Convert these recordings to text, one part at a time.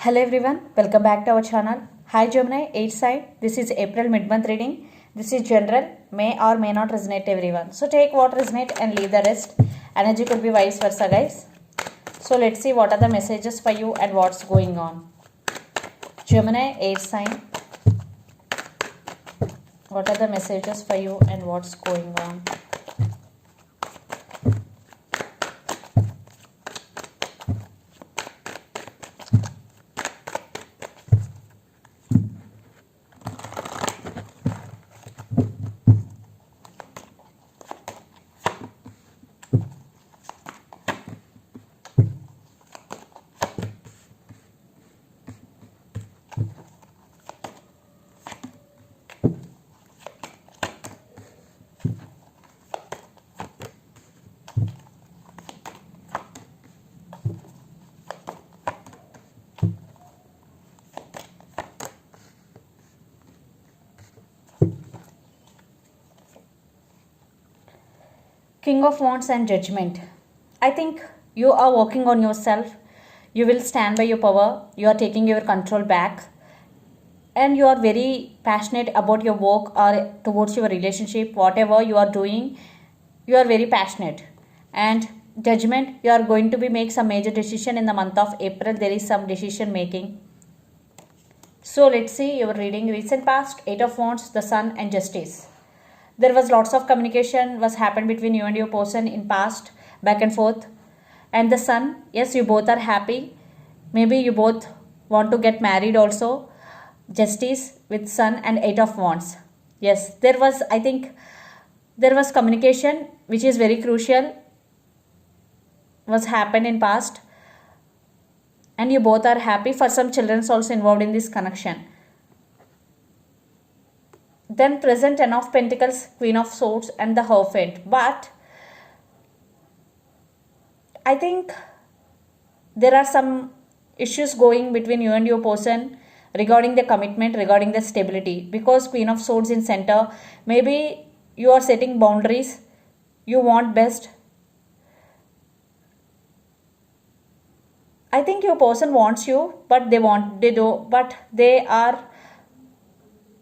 Hello everyone, welcome back to our channel. Hi Gemini, 8 sign. This is April mid-month reading. This is general, may or may not resonate to everyone. So take what resonate and leave the rest. Energy could be vice versa, guys. So let's see what are the messages for you and what's going on. Gemini, 8 sign. What are the messages for you and what's going on? King of Wands and Judgment. I think you are working on yourself. You will stand by your power. You are taking your control back. And you are very passionate about your work or towards your relationship. Whatever you are doing, you are very passionate. And Judgment, you are going to be make some major decision in the month of April. There is some decision making. So let's see your reading. Recent past, 8 of Wands, the Sun and Justice. There was lots of communication was happened between you and your person in past, back and forth. And the Sun, yes, you both are happy. Maybe you both want to get married also. Justice with Sun and 8 of Wands. Yes, I think there was communication which is very crucial was happened in past. And you both are happy. For some children also involved in this connection. Then present, 10 of Pentacles, Queen of Swords and the Hierophant. But I think there are some issues going between you and your person regarding the commitment, regarding the stability. Because Queen of Swords in center, maybe you are setting boundaries. You want best. I think your person wants you, but they are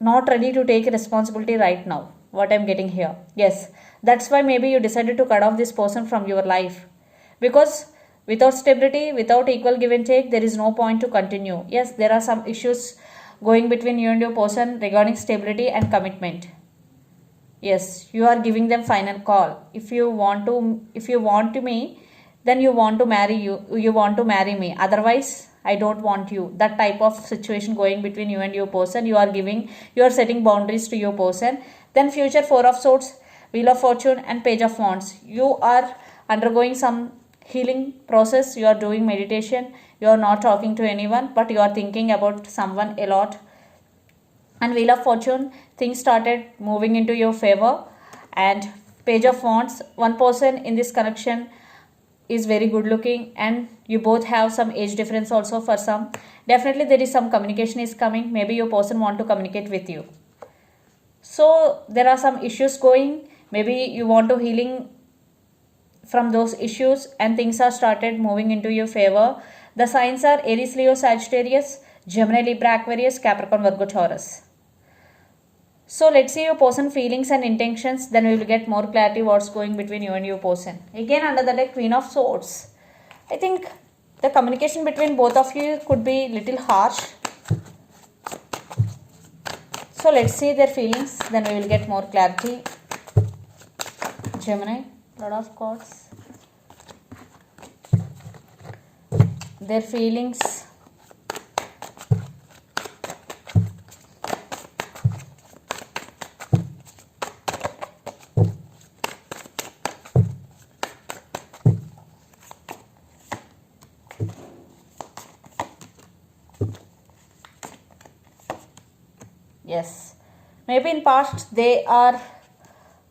not ready to take responsibility right now. What I'm getting here. Yes, that's why maybe you decided to cut off this person from your life. Because without stability, without equal give and take, there is no point to continue. Yes, there are some issues going between you and your person regarding stability and commitment. Yes, you are giving them final call. If you want to me, then you want to marry you want to marry me. Otherwise, I don't want you. That type of situation going between you and your person. You are setting boundaries to your person. Then future, 4 of Swords, Wheel of Fortune and Page of Wands. You are undergoing some healing process. You are doing meditation. You are not talking to anyone, but you are thinking about someone a lot. And Wheel of Fortune, things started moving into your favor. And Page of Wands, one person in this connection is very good looking, and you both have some age difference also for some. Definitely there is some communication is coming. Maybe your person want to communicate with you. So there are some issues going. Maybe you want to healing from those issues and things are started moving into your favor. The signs are Aries, Leo, Sagittarius, Gemini, Libra, Aquarius, Capricorn, Virgo, Taurus. So let's see your person feelings and intentions. Then we will get more clarity what's going between you and your person. Again under the deck, Queen of Swords. I think the communication between both of you could be little harsh. So let's see their feelings. Then we will get more clarity. Gemini, Lord of Cards. Their feelings. Yes, maybe in past they are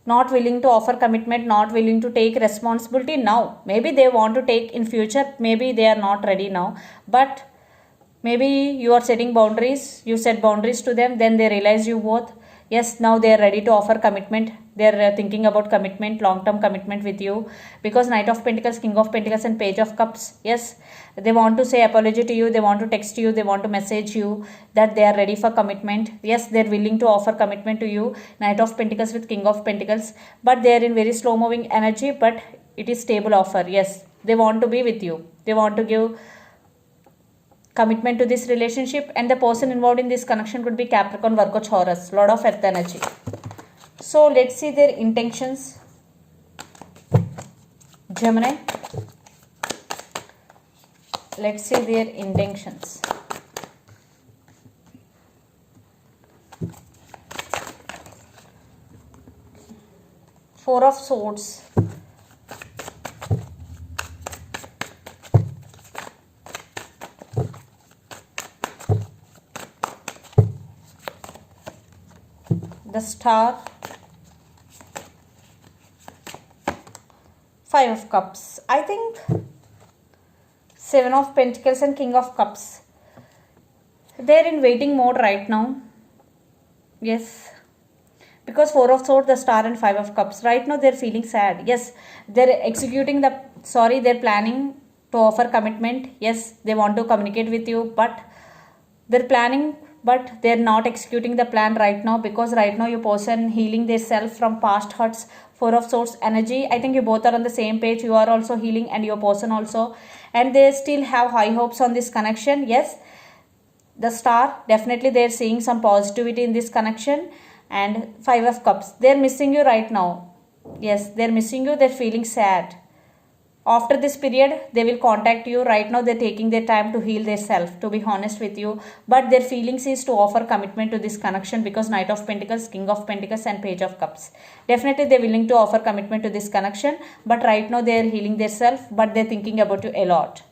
not willing to offer commitment, not willing to take responsibility now. Maybe they want to take in future. Maybe they are not ready now. But maybe you are setting boundaries. You set boundaries to them. Then they realize you both. Yes, now they are ready to offer commitment. They are thinking about commitment, long term commitment with you, because Knight of Pentacles, King of Pentacles and Page of Cups. Yes, they want to say apology to you, they want to text you, they want to message you that they are ready for commitment. Yes, they are willing to offer commitment to you, Knight of Pentacles with King of Pentacles, but they are in very slow moving energy, but it is stable offer. Yes, they want to be with you, they want to give commitment to this relationship, and the person involved in this connection could be Capricorn, Virgo, Taurus, lot of earth energy. So let's see their intentions. Gemini, let's see their intentions. Four of Swords, the Star, Five of Cups. I think Seven of Pentacles and King of Cups. They're in waiting mode right now. Yes. Because Four of Swords, the Star and Five of Cups. Right now they're feeling sad. Yes. They're executing the... Sorry, they're planning to offer commitment. Yes, they want to communicate with you. But they're planning, but they're not executing the plan right now, because right now your person healing their self from past hurts. Four of Swords energy, I think you both are on the same page. You are also healing and your person also, and they still have high hopes on this connection. Yes, the Star, definitely they're seeing some positivity in this connection. And Five of Cups, they're missing you right now. Yes, they're missing you, they're feeling sad. After this period, they will contact you. Right now, they're taking their time to heal their self, to be honest with you. But their feelings is to offer commitment to this connection, because Knight of Pentacles, King of Pentacles and Page of Cups. Definitely, they're willing to offer commitment to this connection. But right now, they're healing their self, but they're thinking about you a lot.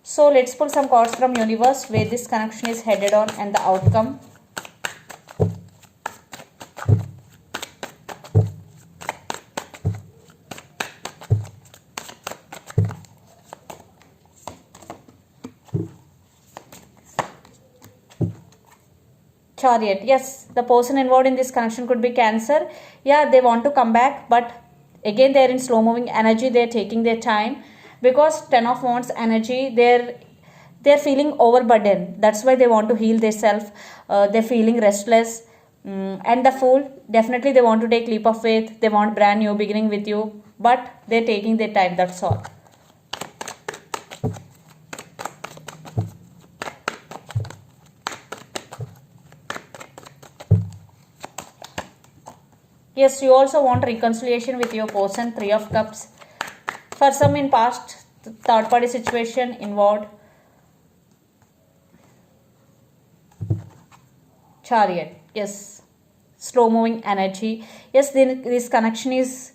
So, let's pull some cards from universe where this connection is headed on and the outcome. Chariot. Yes, the person involved in this connection could be Cancer. Yeah, they want to come back, but again they're in slow moving energy. They're taking their time, because Ten of Wands energy, they're feeling overburdened. That's why they want to heal themselves. They're feeling restless. And the Fool, definitely they want to take leap of faith. They want brand new beginning with you, but they're taking their time. That's all. Yes, you also want reconciliation with your person. Three of Cups. For some in past, third party situation involved. Chariot. Yes, slow moving energy. Yes, this connection is...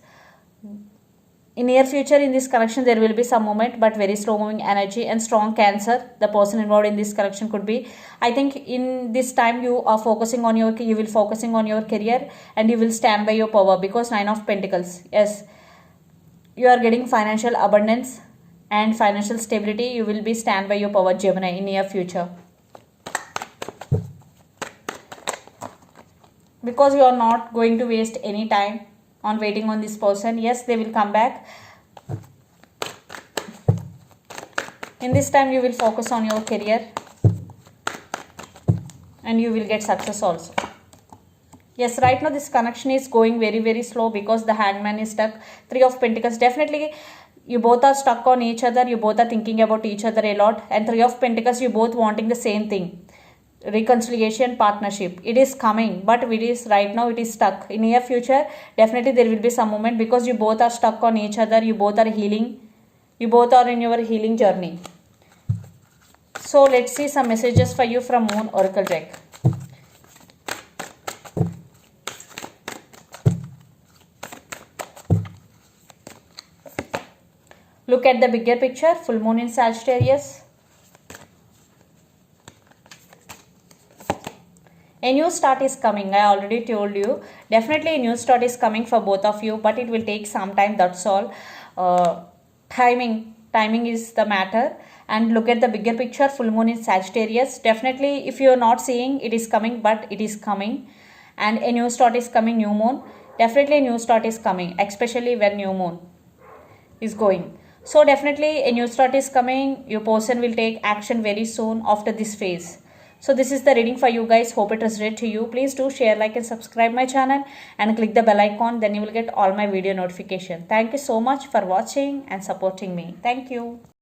In near future, in this connection, there will be some moment, but very slow moving energy and strong Cancer. The person involved in this connection could be... I think in this time you are focusing on your... You will focusing on your career, and you will stand by your power, because Nine of Pentacles. Yes, you are getting financial abundance and financial stability. You will be stand by your power, Gemini, in near future. Because you are not going to waste any time on waiting on this person. Yes, they will come back. In this time you will focus on your career, and you will get success also. Yes, right now this connection is going very slow, because the Hangman is stuck. Three of Pentacles, definitely you both are stuck on each other. You both are thinking about each other a lot. And Three of Pentacles, you both wanting the same thing. Reconciliation, partnership, it is coming, but it is right now it is stuck. In near future, definitely there will be some moment, because you both are stuck on each other. You both are healing. You both are in your healing journey. So let's see some messages for you from Moon Oracle deck. Look at the bigger picture. Full moon in Sagittarius. A new start is coming. I already told you. Definitely a new start is coming for both of you, but it will take some time. That's all. Timing is the matter. And look at the bigger picture. Full moon in Sagittarius. Definitely, if you are not seeing, it is coming, but it is coming. and a new start is coming, new moon. Definitely a new start is coming, especially when new moon is going. So definitely a new start is coming. Your person will take action very soon after this phase. So this is the reading for you guys. Hope it read to you. Please do share, like and subscribe my channel and click the bell icon. Then you will get all my video notification. Thank you so much for watching and supporting me. Thank you.